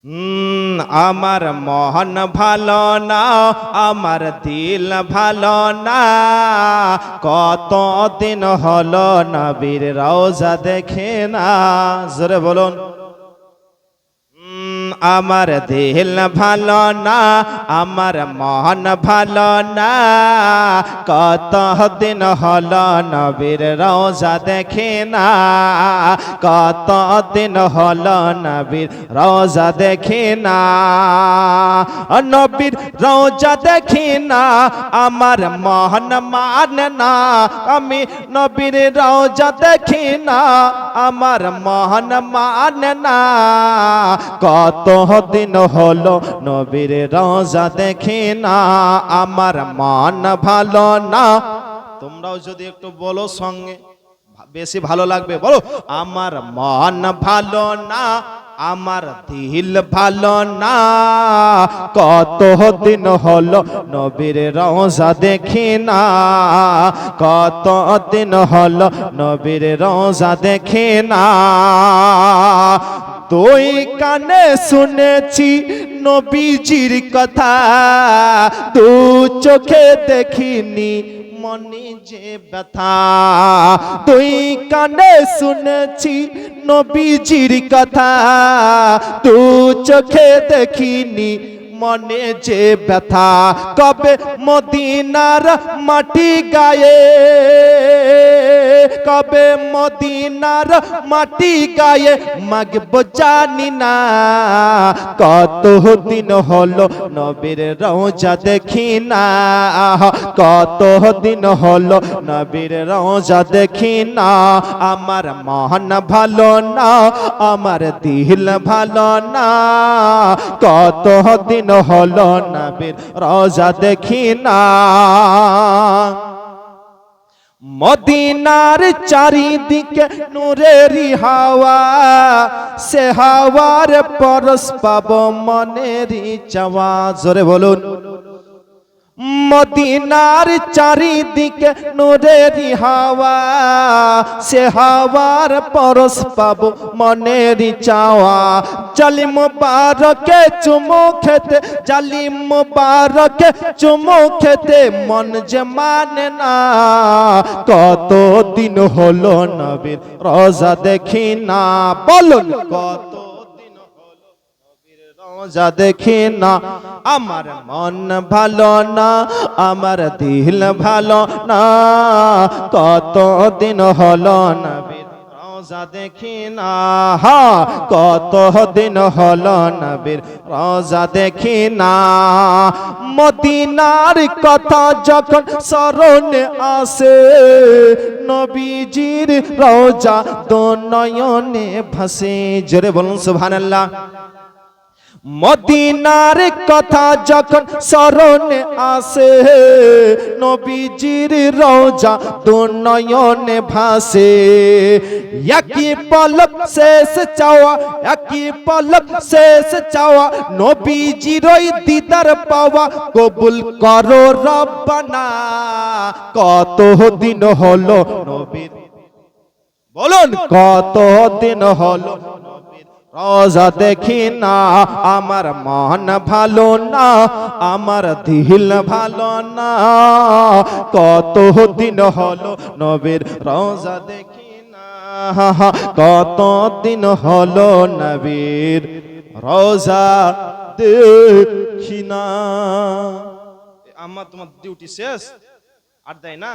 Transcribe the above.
আমার মন ভালো না, আমার দিল ভালো না, কত দিন হলো নবীর রওজা দেখে না। জোরে বলুন। আমার দিল ভালো না, আমার মন ভালো না, কত দিন হলো নবীর রওজা দেখে না, কত দিন হলো নবীর রওজা দেখে না। নবীর রওজা দেখি না, আমার মন মানে না। আমি নবীর রওজা দেখি না, আমার মন মানে না, কত দিন হলো নবীর রওজা দেখি না, আমার মন ভালো না। তোমরাও যদি একটু বলো সঙ্গে বেশি ভালো লাগবে। বলো, আমার মন ভালো না, আমার দিল ভালো না, কত দিন হলো নবীর রওজা দেখি না, কত দিন হলো নবীর রওজা দেখি না। দুই কানে শুনেছি নবীজির কথা, দু চোখে দেখিনি মনে যে ব্যথা। দুই কানে শুনেছি নবীজির কথা, দু চোখে দেখিনি মনে যে ব্যথা। কবে মদিনার মাটি গায়ে, কবে মদিনার মাটি গায়ে মাগব জানি না, কত দিন হলো নবীর রওজা দেখি না, কত দিন হলো নবীর রওজা দেখি না। আমার মন ভালো না, আমার দিল ভালো না, কত দিন হলো নবীর রওজা দেখি না। মদিনার চারিদিকে নূরেরি হাওয়া, সে হাওয়ার পরশ পাবো মনেরই চাওয়া। জোরে বলুন। মদিনার চারিদিকে নূরেরি হাওয়া, সে হাওয়ার পরশ পাবো মনেরই চাওয়া। জালি মুবারকে চুমু খেতে, জালি মুবারকে চুমু খেতে মন যে মানে না, কত দিন হলো নবীর রওজা দেখি না। বলুন, কত রওজা দেখি না। আমার মন ভালো না, আমার দিল ভালো না, কত দিন হলো নবীর রওজা দেখি না, কত দিন হলো নবীর রওজা দেখি না। মদিনার কথা যখন স্মরণে আসে, নবীজির রওজা দো নয়নে ভাসে। জোরে বলুন সুবহানাল্লাহ। মদিনার কথা যখন স্মরণে আসে, নবীজির রওজা দু নয়নে ভাসে। একই পলক শেষ চাওয়া, একই পলক শেষ চাওয়া, নবীজির ওই দিদার পাওয়া, কবুল করো রব্বানা। কত দিন হলো নবীর, বলুন, কত দিন হলো রওজা দেখি না। আমার মন ভালো না, আমার দিল ভালো না, কত দিন হলো নবীর রওজা দেখি না, কত দিন হলো নবীর রওজা দেখি না। আমার তোমার ডিউটি শেষ আর দেয় না।